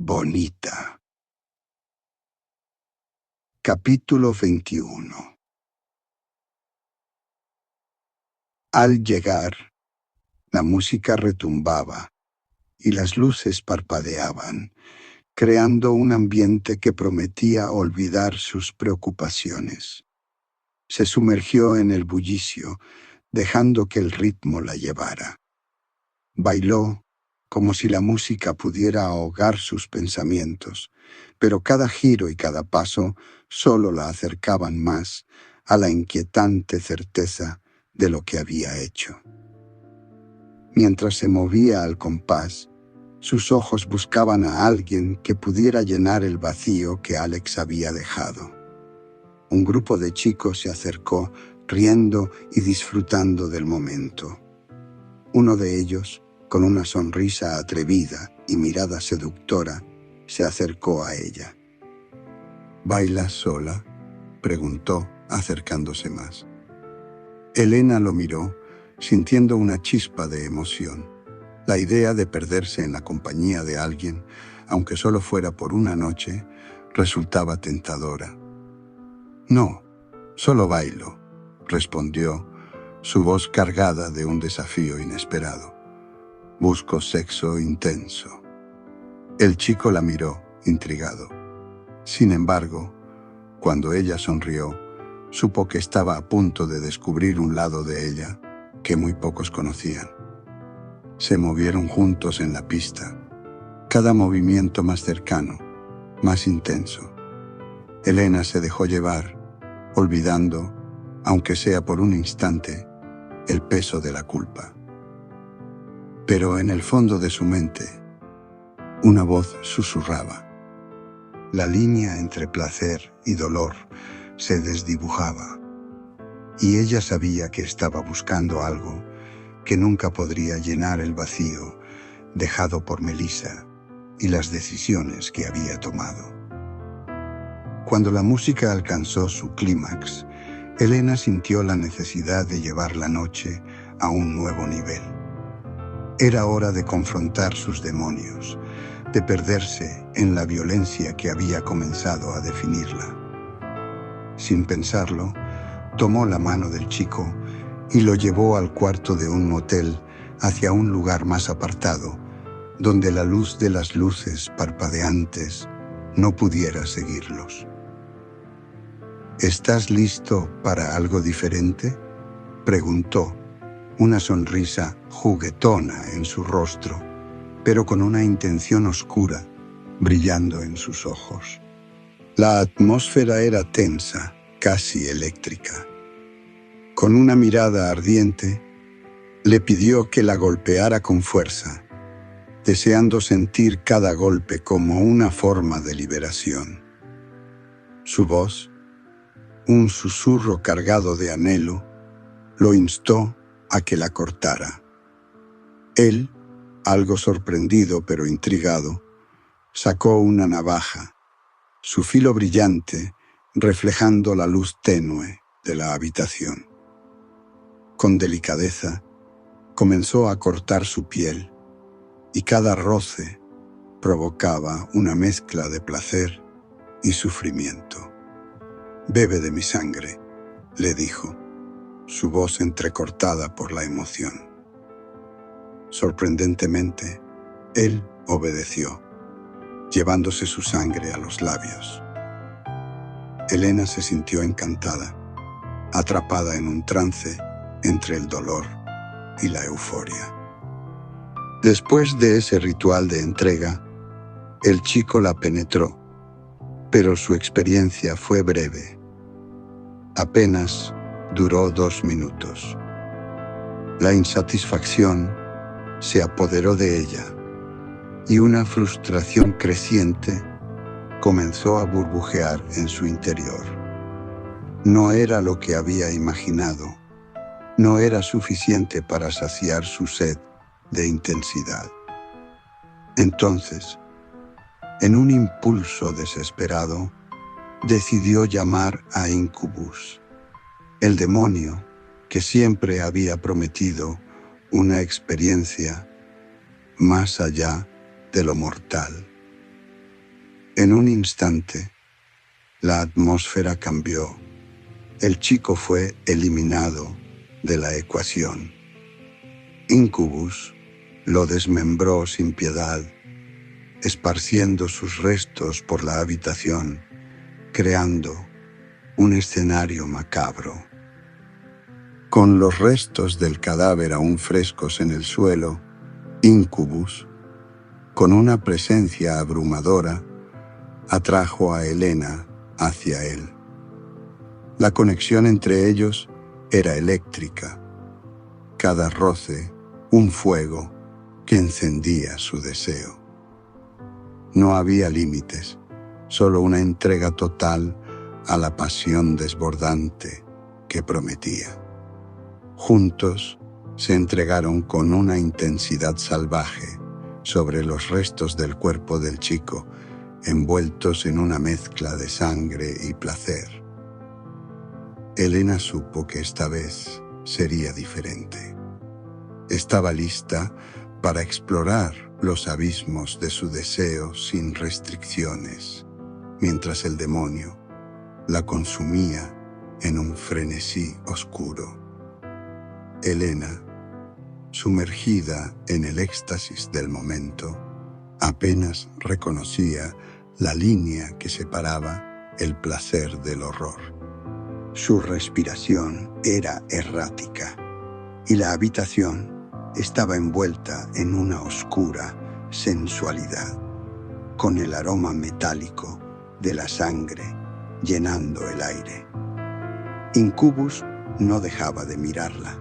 bonita. Capítulo 21. Al llegar, la música retumbaba y las luces parpadeaban, creando un ambiente que prometía olvidar sus preocupaciones. Se sumergió en el bullicio, dejando que el ritmo la llevara. Bailó como si la música pudiera ahogar sus pensamientos, pero cada giro y cada paso solo la acercaban más a la inquietante certeza de lo que había hecho. Mientras se movía al compás, sus ojos buscaban a alguien que pudiera llenar el vacío que Alex había dejado. Un grupo de chicos se acercó, riendo y disfrutando del momento. Uno de ellos, con una sonrisa atrevida y mirada seductora, se acercó a ella. ¿Bailas sola?, preguntó, acercándose más. Elena lo miró, sintiendo una chispa de emoción. La idea de perderse en la compañía de alguien, aunque solo fuera por una noche, resultaba tentadora. «No, solo bailo», respondió, su voz cargada de un desafío inesperado. «Busco sexo intenso». El chico la miró, intrigado. Sin embargo, cuando ella sonrió, supo que estaba a punto de descubrir un lado de ella que muy pocos conocían. Se movieron juntos en la pista, cada movimiento más cercano, más intenso. Elena se dejó llevar, olvidando, aunque sea por un instante, el peso de la culpa. Pero en el fondo de su mente, una voz susurraba. La línea entre placer y dolor se desdibujaba, y ella sabía que estaba buscando algo que nunca podría llenar el vacío dejado por Melissa y las decisiones que había tomado. Cuando la música alcanzó su clímax, Elena sintió la necesidad de llevar la noche a un nuevo nivel. Era hora de confrontar sus demonios, de perderse en la violencia que había comenzado a definirla. Sin pensarlo, tomó la mano del chico y lo llevó al cuarto de un motel hacia un lugar más apartado, donde la luz de las luces parpadeantes no pudiera seguirlos. ¿Estás listo para algo diferente?, preguntó, una sonrisa juguetona en su rostro, pero con una intención oscura brillando en sus ojos. La atmósfera era tensa, casi eléctrica. Con una mirada ardiente, le pidió que la golpeara con fuerza, deseando sentir cada golpe como una forma de liberación. Su voz, un susurro cargado de anhelo, lo instó a que la cortara. Él, algo sorprendido pero intrigado, sacó una navaja, su filo brillante reflejando la luz tenue de la habitación. Con delicadeza, comenzó a cortar su piel, y cada roce provocaba una mezcla de placer y sufrimiento. «Bebe de mi sangre», le dijo, su voz entrecortada por la emoción. Sorprendentemente, él obedeció, llevándose su sangre a los labios. Elena se sintió encantada, atrapada en un trance entre el dolor y la euforia. Después de ese ritual de entrega, el chico la penetró, pero su experiencia fue breve. Apenas duró 2 minutos. La insatisfacción se apoderó de ella, y una frustración creciente comenzó a burbujear en su interior. No era lo que había imaginado, no era suficiente para saciar su sed de intensidad. Entonces, en un impulso desesperado, decidió llamar a Incubus, el demonio que siempre había prometido una experiencia más allá de lo mortal. En un instante, la atmósfera cambió. El chico fue eliminado de la ecuación. Incubus lo desmembró sin piedad, esparciendo sus restos por la habitación, creando un escenario macabro. Con los restos del cadáver aún frescos en el suelo, Incubus, con una presencia abrumadora, atrajo a Elena hacia él. La conexión entre ellos era eléctrica. Cada roce, un fuego que encendía su deseo. No había límites, solo una entrega total a la pasión desbordante que prometía. Juntos se entregaron con una intensidad salvaje sobre los restos del cuerpo del chico, envueltos en una mezcla de sangre y placer. Elena supo que esta vez sería diferente. Estaba lista para explorar los abismos de su deseo sin restricciones, mientras el demonio la consumía en un frenesí oscuro. Elena, sumergida en el éxtasis del momento, apenas reconocía la línea que separaba el placer del horror. Su respiración era errática y la habitación estaba envuelta en una oscura sensualidad, con el aroma metálico de la sangre llenando el aire. Incubus no dejaba de mirarla.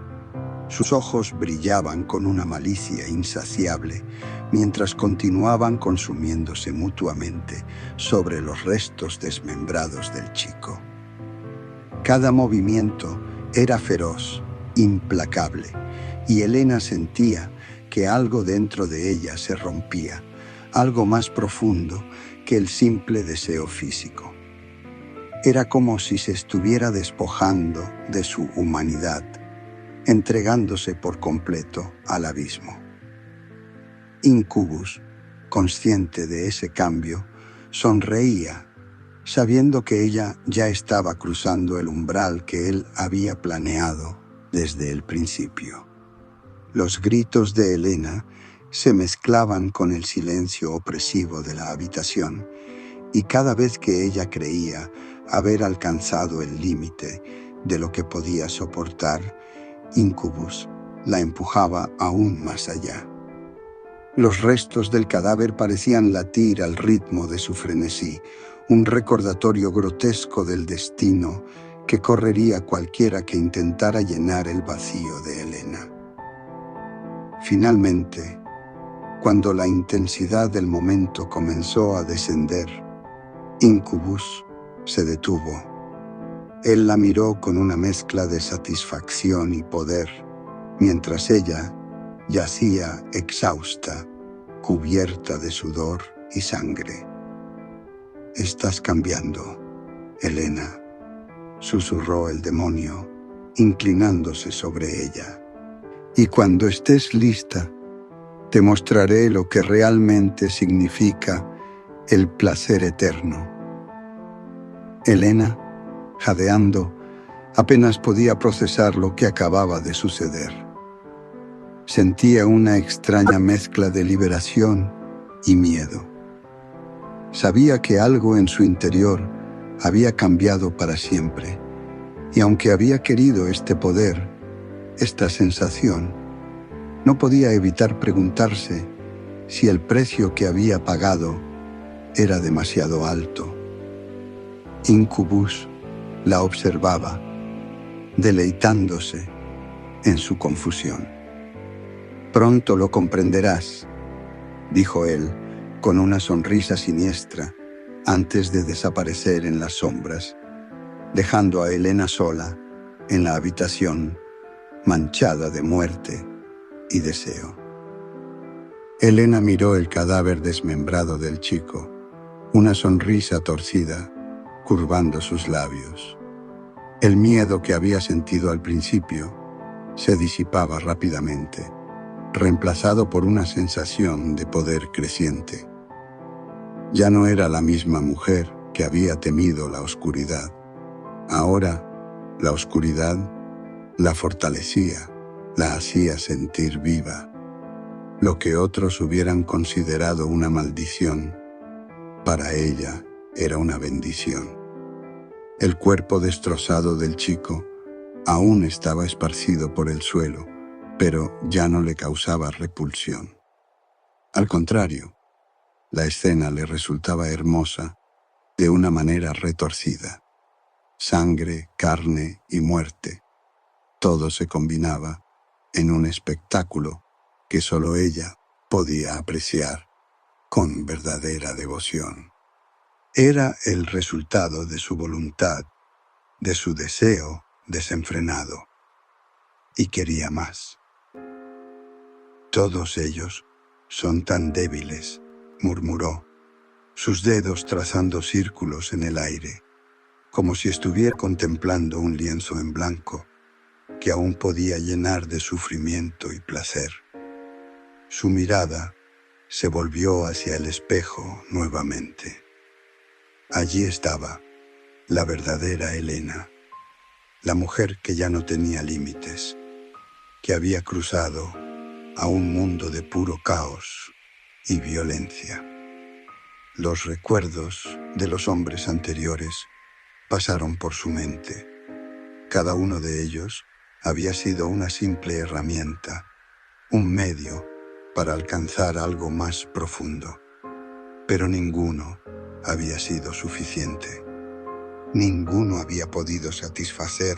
Sus ojos brillaban con una malicia insaciable mientras continuaban consumiéndose mutuamente sobre los restos desmembrados del chico. Cada movimiento era feroz, implacable, y Elena sentía que algo dentro de ella se rompía, algo más profundo que el simple deseo físico. Era como si se estuviera despojando de su humanidad, entregándose por completo al abismo. Incubus, consciente de ese cambio, sonreía, sabiendo que ella ya estaba cruzando el umbral que él había planeado desde el principio. Los gritos de Elena se mezclaban con el silencio opresivo de la habitación, y cada vez que ella creía haber alcanzado el límite de lo que podía soportar, Incubus la empujaba aún más allá. Los restos del cadáver parecían latir al ritmo de su frenesí, un recordatorio grotesco del destino que correría cualquiera que intentara llenar el vacío de Elena. Finalmente, cuando la intensidad del momento comenzó a descender, Incubus se detuvo. Él la miró con una mezcla de satisfacción y poder, mientras ella yacía exhausta, cubierta de sudor y sangre. «Estás cambiando, Elena», susurró el demonio, inclinándose sobre ella. «Y cuando estés lista, te mostraré lo que realmente significa el placer eterno». Elena, jadeando, apenas podía procesar lo que acababa de suceder. Sentía una extraña mezcla de liberación y miedo. Sabía que algo en su interior había cambiado para siempre, y aunque había querido este poder, esta sensación, no podía evitar preguntarse si el precio que había pagado era demasiado alto. Incubus la observaba, deleitándose en su confusión. «Pronto lo comprenderás», dijo él con una sonrisa siniestra antes de desaparecer en las sombras, dejando a Elena sola en la habitación, manchada de muerte y deseo. Elena miró el cadáver desmembrado del chico, una sonrisa torcida curvando sus labios. El miedo que había sentido al principio se disipaba rápidamente, reemplazado por una sensación de poder creciente. Ya no era la misma mujer que había temido la oscuridad. Ahora, la oscuridad la fortalecía, la hacía sentir viva. Lo que otros hubieran considerado una maldición, para ella era una bendición. El cuerpo destrozado del chico aún estaba esparcido por el suelo, pero ya no le causaba repulsión. Al contrario, la escena le resultaba hermosa de una manera retorcida. Sangre, carne y muerte. Todo se combinaba en un espectáculo que solo ella podía apreciar con verdadera devoción. Era el resultado de su voluntad, de su deseo desenfrenado, y quería más. Todos ellos son tan débiles, murmuró, sus dedos trazando círculos en el aire, como si estuviera contemplando un lienzo en blanco que aún podía llenar de sufrimiento y placer. Su mirada se volvió hacia el espejo nuevamente. Allí estaba la verdadera Elena, la mujer que ya no tenía límites, que había cruzado a un mundo de puro caos y violencia. Los recuerdos de los hombres anteriores pasaron por su mente. Cada uno de ellos había sido una simple herramienta, un medio para alcanzar algo más profundo. Pero ninguno había sido suficiente. Ninguno había podido satisfacer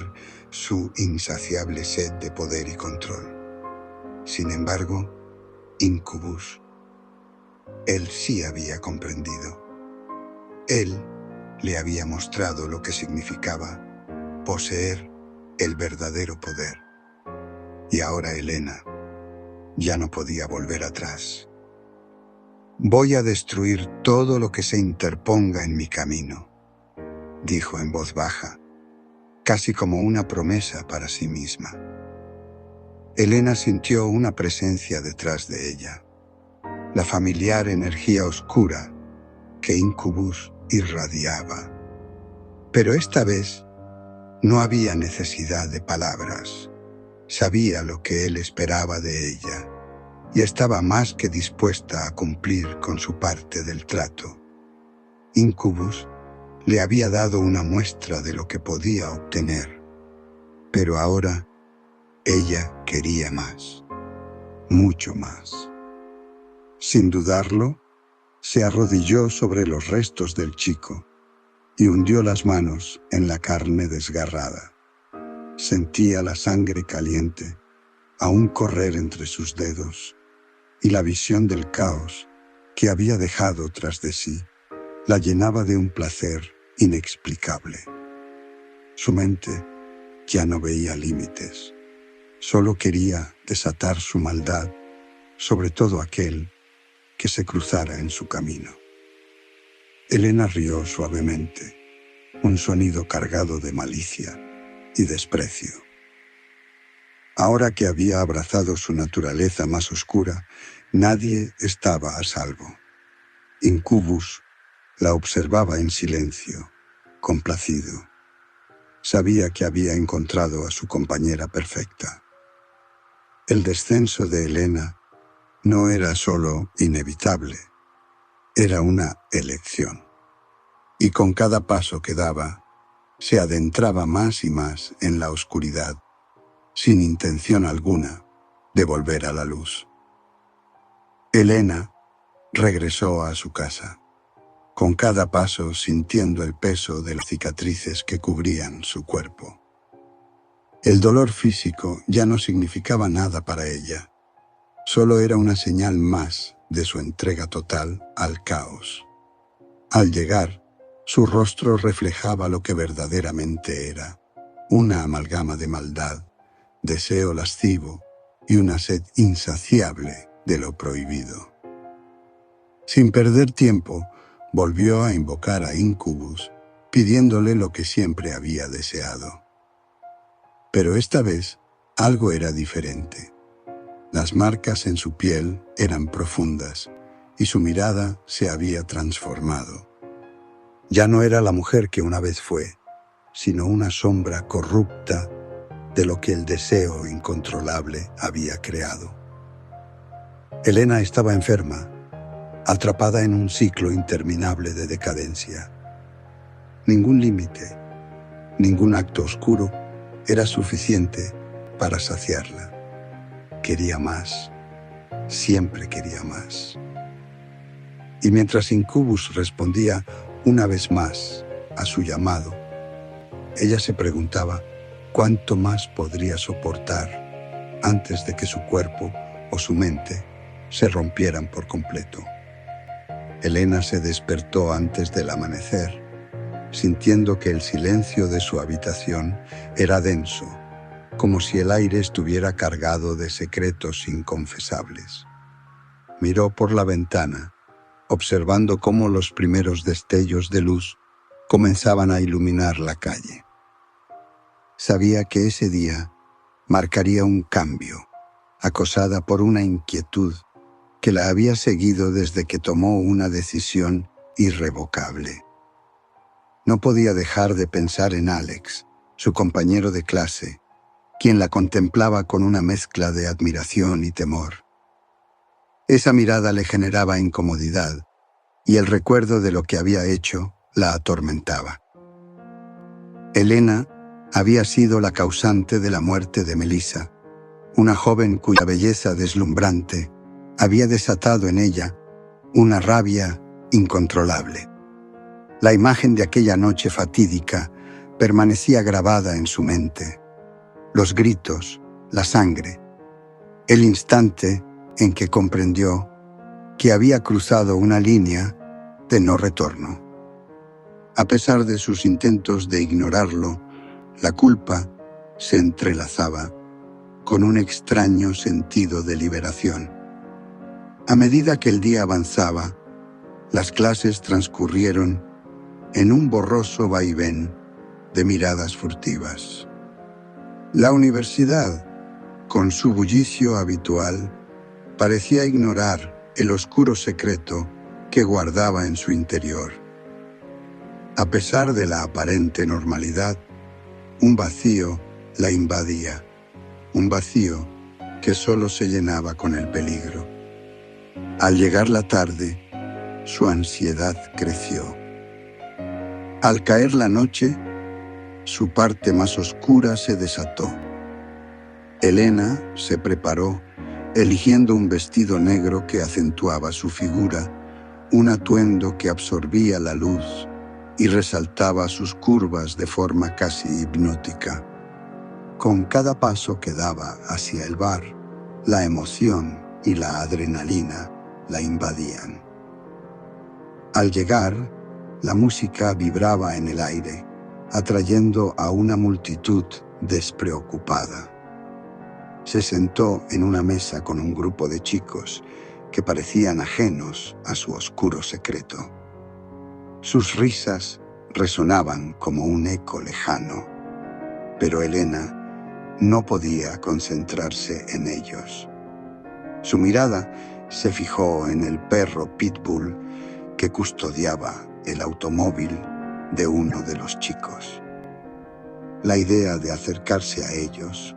su insaciable sed de poder y control. Sin embargo, Incubus, él sí había comprendido. Él le había mostrado lo que significaba poseer el verdadero poder. Y ahora Elena ya no podía volver atrás. Voy a destruir todo lo que se interponga en mi camino, dijo en voz baja, casi como una promesa para sí misma. Elena sintió una presencia detrás de ella, la familiar energía oscura que Incubus irradiaba. Pero esta vez no había necesidad de palabras. Sabía lo que él esperaba de ella y estaba más que dispuesta a cumplir con su parte del trato. Incubus le había dado una muestra de lo que podía obtener, pero ahora ella quería más, mucho más. Sin dudarlo, se arrodilló sobre los restos del chico y hundió las manos en la carne desgarrada. Sentía la sangre caliente aún correr entre sus dedos y la visión del caos que había dejado tras de sí la llenaba de un placer inexplicable. Su mente ya no veía límites, solo quería desatar su maldad sobre todo aquel que se cruzara en su camino. Elena rió suavemente, un sonido cargado de malicia y desprecio. Ahora que había abrazado su naturaleza más oscura, nadie estaba a salvo. Incubus la observaba en silencio, complacido. Sabía que había encontrado a su compañera perfecta. El descenso de Elena no era solo inevitable, era una elección. Y con cada paso que daba, se adentraba más y más en la oscuridad, sin intención alguna de volver a la luz. Elena regresó a su casa, con cada paso sintiendo el peso de las cicatrices que cubrían su cuerpo. El dolor físico ya no significaba nada para ella, solo era una señal más de su entrega total al caos. Al llegar, su rostro reflejaba lo que verdaderamente era, una amalgama de maldad, deseo lascivo y una sed insaciable de lo prohibido. Sin perder tiempo, volvió a invocar a Incubus, pidiéndole lo que siempre había deseado. Pero esta vez, algo era diferente. Las marcas en su piel eran profundas y su mirada se había transformado. Ya no era la mujer que una vez fue, sino una sombra corrupta de lo que el deseo incontrolable había creado. Elena estaba enferma, atrapada en un ciclo interminable de decadencia. Ningún límite, ningún acto oscuro era suficiente para saciarla. Quería más, siempre quería más. Y mientras Incubus respondía una vez más a su llamado, ella se preguntaba cuánto más podría soportar antes de que su cuerpo o su mente se rompieran por completo. Elena se despertó antes del amanecer, sintiendo que el silencio de su habitación era denso, como si el aire estuviera cargado de secretos inconfesables. Miró por la ventana, observando cómo los primeros destellos de luz comenzaban a iluminar la calle. Sabía que ese día marcaría un cambio, acosada por una inquietud que la había seguido desde que tomó una decisión irrevocable. No podía dejar de pensar en Alex, su compañero de clase, quien la contemplaba con una mezcla de admiración y temor. Esa mirada le generaba incomodidad, y el recuerdo de lo que había hecho la atormentaba. Elena había sido la causante de la muerte de Melissa, una joven cuya belleza deslumbrante había desatado en ella una rabia incontrolable. La imagen de aquella noche fatídica permanecía grabada en su mente. Los gritos, la sangre, el instante en que comprendió que había cruzado una línea de no retorno. A pesar de sus intentos de ignorarlo, la culpa se entrelazaba con un extraño sentido de liberación. A medida que el día avanzaba, las clases transcurrieron en un borroso vaivén de miradas furtivas. La universidad, con su bullicio habitual, parecía ignorar el oscuro secreto que guardaba en su interior. A pesar de la aparente normalidad, un vacío la invadía, un vacío que solo se llenaba con el peligro. Al llegar la tarde, su ansiedad creció. Al caer la noche, su parte más oscura se desató. Elena se preparó, eligiendo un vestido negro que acentuaba su figura, un atuendo que absorbía la luz y resaltaba sus curvas de forma casi hipnótica. Con cada paso que daba hacia el bar, la emoción y la adrenalina la invadían. Al llegar, la música vibraba en el aire, atrayendo a una multitud despreocupada. Se sentó en una mesa con un grupo de chicos que parecían ajenos a su oscuro secreto. Sus risas resonaban como un eco lejano, pero Elena no podía concentrarse en ellos. Su mirada se fijó en el perro Pitbull que custodiaba el automóvil de uno de los chicos. La idea de acercarse a ellos,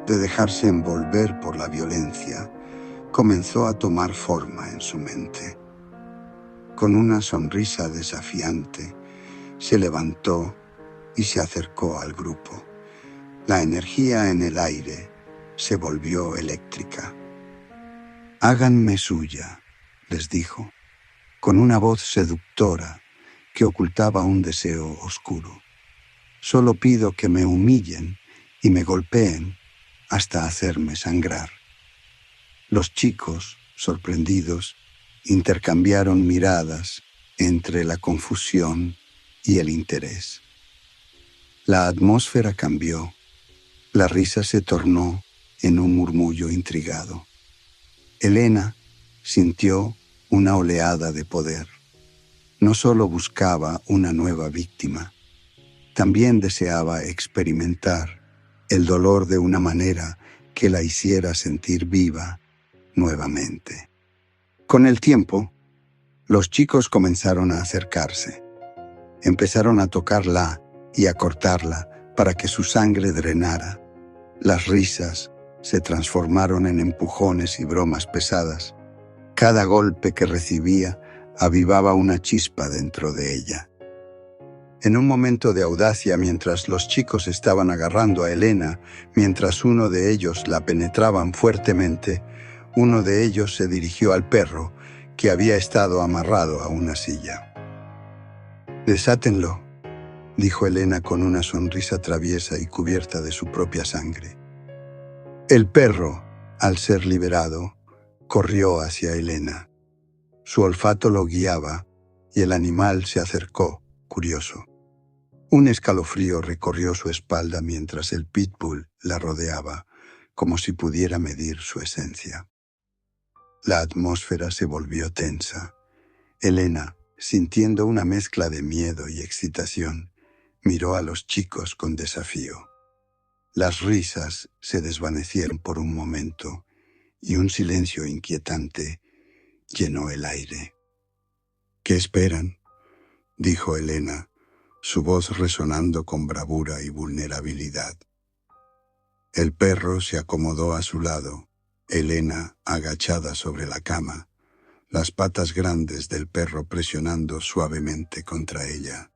de dejarse envolver por la violencia, comenzó a tomar forma en su mente. Con una sonrisa desafiante, se levantó y se acercó al grupo. La energía en el aire se volvió eléctrica. «Háganme suya», les dijo, con una voz seductora que ocultaba un deseo oscuro. «Solo pido que me humillen y me golpeen hasta hacerme sangrar». Los chicos, sorprendidos, intercambiaron miradas entre la confusión y el interés. La atmósfera cambió. La risa se tornó en un murmullo intrigado. Elena sintió una oleada de poder. No solo buscaba una nueva víctima, también deseaba experimentar el dolor de una manera que la hiciera sentir viva nuevamente. Con el tiempo, Los chicos comenzaron a acercarse. Empezaron a tocarla y a cortarla para que su sangre drenara. Las risas se transformaron en empujones y bromas pesadas. Cada golpe que recibía avivaba una chispa dentro de ella. En un momento de audacia, mientras los chicos estaban agarrando a Elena, mientras uno de ellos la penetraban fuertemente, uno de ellos se dirigió al perro, que había estado amarrado a una silla. «Desátenlo», dijo Elena con una sonrisa traviesa y cubierta de su propia sangre. El perro, al ser liberado, corrió hacia Elena. Su olfato lo guiaba y el animal se acercó, curioso. Un escalofrío recorrió su espalda mientras el pitbull la rodeaba, como si pudiera medir su esencia. La atmósfera se volvió tensa. Elena, sintiendo una mezcla de miedo y excitación, miró a los chicos con desafío. Las risas se desvanecieron por un momento y un silencio inquietante llenó el aire. «¿Qué esperan?», dijo Elena, su voz resonando con bravura y vulnerabilidad. El perro se acomodó a su lado, Elena agachada sobre la cama, las patas grandes del perro presionando suavemente contra ella.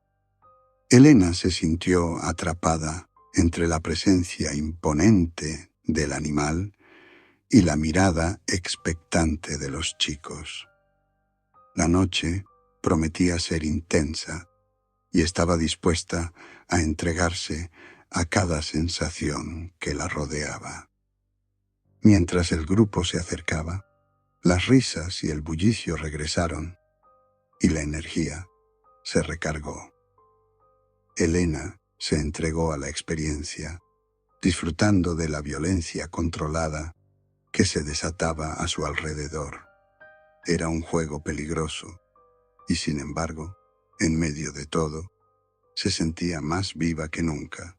Elena se sintió atrapada entre la presencia imponente del animal y la mirada expectante de los chicos. La noche prometía ser intensa y estaba dispuesta a entregarse a cada sensación que la rodeaba. Mientras el grupo se acercaba, las risas y el bullicio regresaron y la energía se recargó. Elena se entregó a la experiencia, disfrutando de la violencia controlada que se desataba a su alrededor. Era un juego peligroso y, sin embargo, en medio de todo, se sentía más viva que nunca,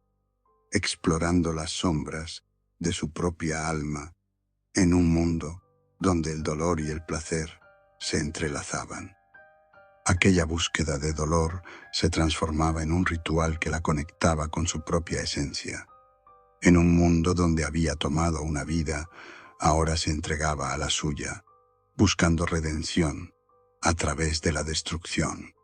explorando las sombras de su propia alma en un mundo donde el dolor y el placer se entrelazaban. Aquella búsqueda de dolor se transformaba en un ritual que la conectaba con su propia esencia. En un mundo donde había tomado una vida, ahora se entregaba a la suya, buscando redención a través de la destrucción.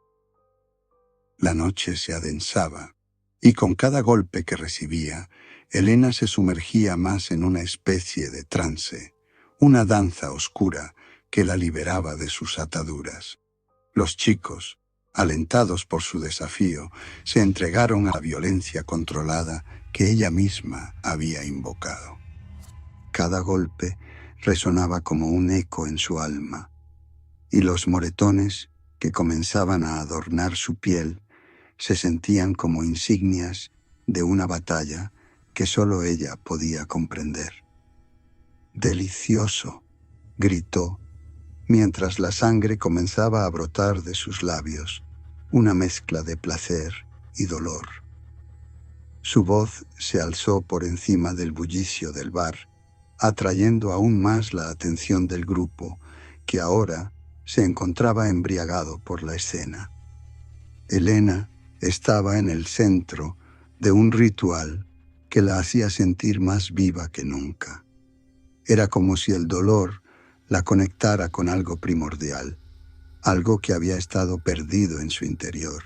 La noche se adensaba, y con cada golpe que recibía, Elena se sumergía más en una especie de trance, una danza oscura que la liberaba de sus ataduras. Los chicos, alentados por su desafío, se entregaron a la violencia controlada que ella misma había invocado. Cada golpe resonaba como un eco en su alma, y los moretones que comenzaban a adornar su piel se sentían como insignias de una batalla que solo ella podía comprender. «Delicioso», gritó, mientras la sangre comenzaba a brotar de sus labios, una mezcla de placer y dolor. Su voz se alzó por encima del bullicio del bar, atrayendo aún más la atención del grupo, que ahora se encontraba embriagado por la escena. Elena estaba en el centro de un ritual que la hacía sentir más viva que nunca. Era como si el dolor la conectara con algo primordial, algo que había estado perdido en su interior.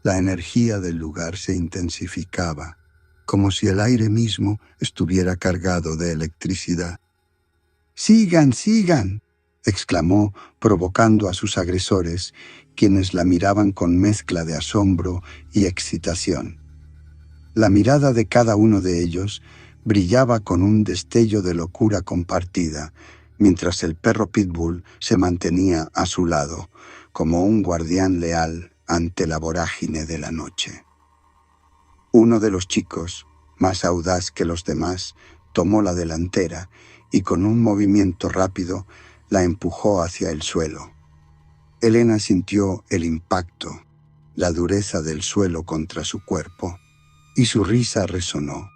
La energía del lugar se intensificaba, como si el aire mismo estuviera cargado de electricidad. «¡Sigan, sigan!», exclamó, provocando a sus agresores, quienes la miraban con mezcla de asombro y excitación. La mirada de cada uno de ellos brillaba con un destello de locura compartida, mientras el perro pitbull se mantenía a su lado, como un guardián leal ante la vorágine de la noche. Uno de los chicos, más audaz que los demás, tomó la delantera y con un movimiento rápido la empujó hacia el suelo. Elena sintió el impacto, la dureza del suelo contra su cuerpo, y su risa resonó,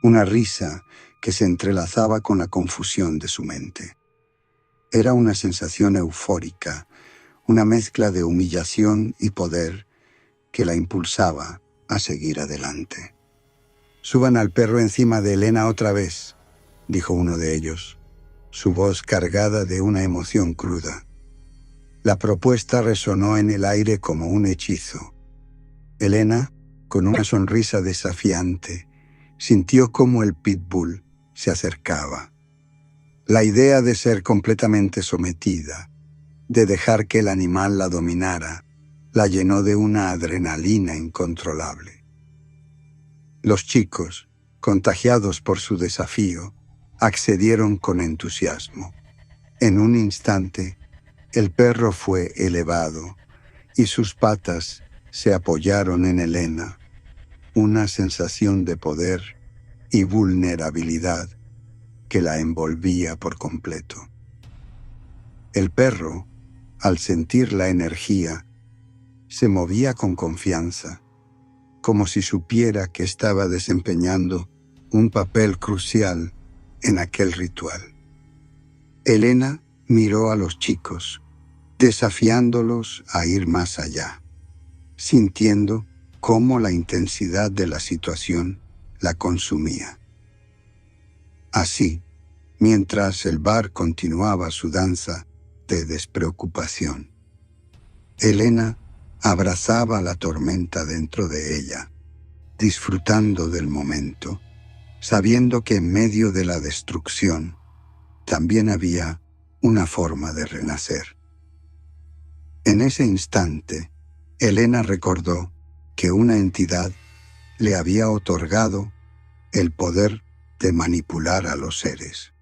una risa que se entrelazaba con la confusión de su mente. Era una sensación eufórica, una mezcla de humillación y poder que la impulsaba a seguir adelante. «Suban al perro encima de Elena otra vez», dijo uno de ellos, su voz cargada de una emoción cruda. La propuesta resonó en el aire como un hechizo. Elena, con una sonrisa desafiante, sintió cómo el pitbull se acercaba. La idea de ser completamente sometida, de dejar que el animal la dominara, la llenó de una adrenalina incontrolable. Los chicos, contagiados por su desafío, accedieron con entusiasmo. En un instante, el perro fue elevado y sus patas se apoyaron en Elena, una sensación de poder y vulnerabilidad que la envolvía por completo. El perro, al sentir la energía, se movía con confianza, como si supiera que estaba desempeñando un papel crucial en aquel ritual. Elena miró a los chicos, desafiándolos a ir más allá, sintiendo cómo la intensidad de la situación la consumía. Así, mientras el bar continuaba su danza de despreocupación, Elena abrazaba la tormenta dentro de ella, disfrutando del momento, sabiendo que en medio de la destrucción también había una forma de renacer. En ese instante, Elena recordó que una entidad le había otorgado el poder de manipular a los seres.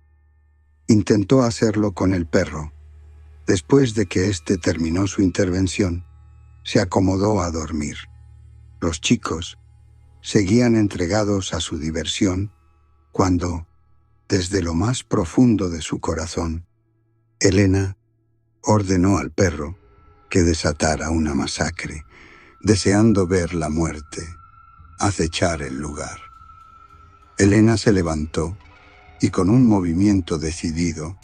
Intentó hacerlo con el perro. Después de que éste terminó su intervención, se acomodó a dormir. Los chicos seguían entregados a su diversión cuando, desde lo más profundo de su corazón, Elena ordenó al perro que desatara una masacre, deseando ver la muerte acechar el lugar. Elena se levantó y con un movimiento decidido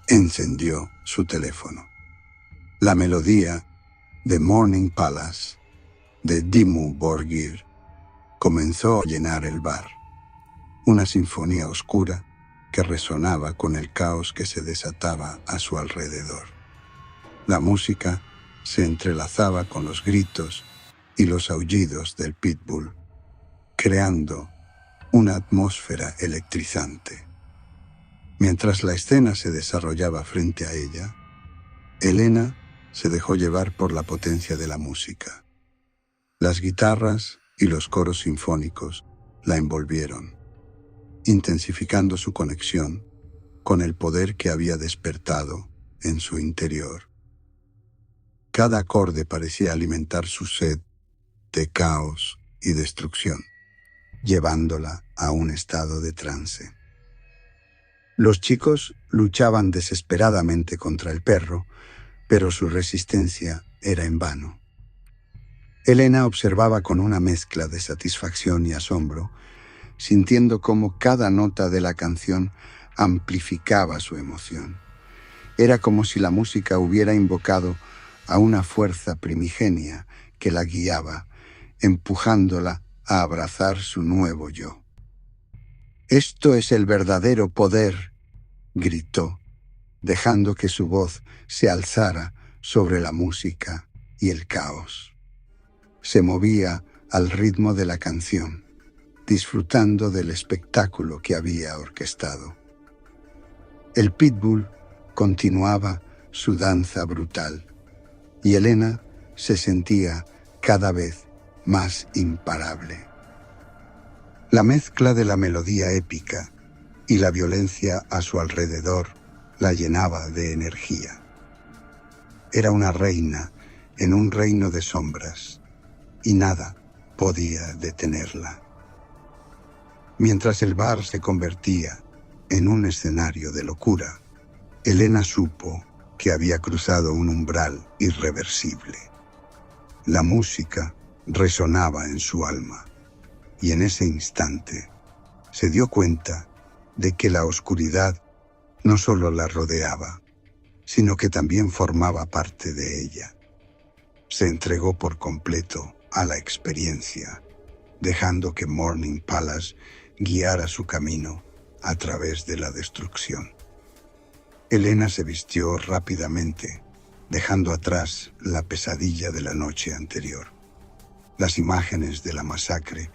encendió su teléfono. La melodía de Morning Palace de Dimmu Borgir comenzó a llenar el bar, una sinfonía oscura que resonaba con el caos que se desataba a su alrededor. La música se entrelazaba con los gritos y los aullidos del pitbull, creando una atmósfera electrizante. Mientras la escena se desarrollaba frente a ella, Elena se dejó llevar por la potencia de la música. Las guitarras y los coros sinfónicos la envolvieron, intensificando su conexión con el poder que había despertado en su interior. Cada acorde parecía alimentar su sed de caos y destrucción, llevándola a un estado de trance. Los chicos luchaban desesperadamente contra el perro, pero su resistencia era en vano. Elena observaba con una mezcla de satisfacción y asombro, sintiendo cómo cada nota de la canción amplificaba su emoción. Era como si la música hubiera invocado a una fuerza primigenia que la guiaba, empujándola a abrazar su nuevo yo. «Esto es el verdadero poder», gritó, dejando que su voz se alzara sobre la música y el caos. Se movía al ritmo de la canción, disfrutando del espectáculo que había orquestado. El pitbull continuaba su danza brutal, y Elena se sentía cada vez más imparable. La mezcla de la melodía épica y la violencia a su alrededor la llenaba de energía. Era una reina en un reino de sombras, y nada podía detenerla. Mientras el bar se convertía en un escenario de locura, Elena supo que había cruzado un umbral irreversible. La música resonaba en su alma, y en ese instante se dio cuenta de que la oscuridad no solo la rodeaba, sino que también formaba parte de ella. Se entregó por completo a la experiencia, dejando que Morning Palace guiara su camino a través de la destrucción. Elena se vistió rápidamente, dejando atrás la pesadilla de la noche anterior. Las imágenes de la masacre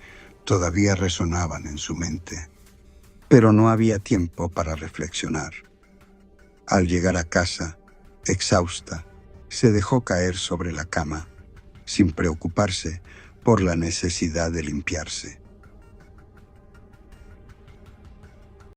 todavía resonaban en su mente, pero no había tiempo para reflexionar. Al llegar a casa, exhausta, se dejó caer sobre la cama, sin preocuparse por la necesidad de limpiarse.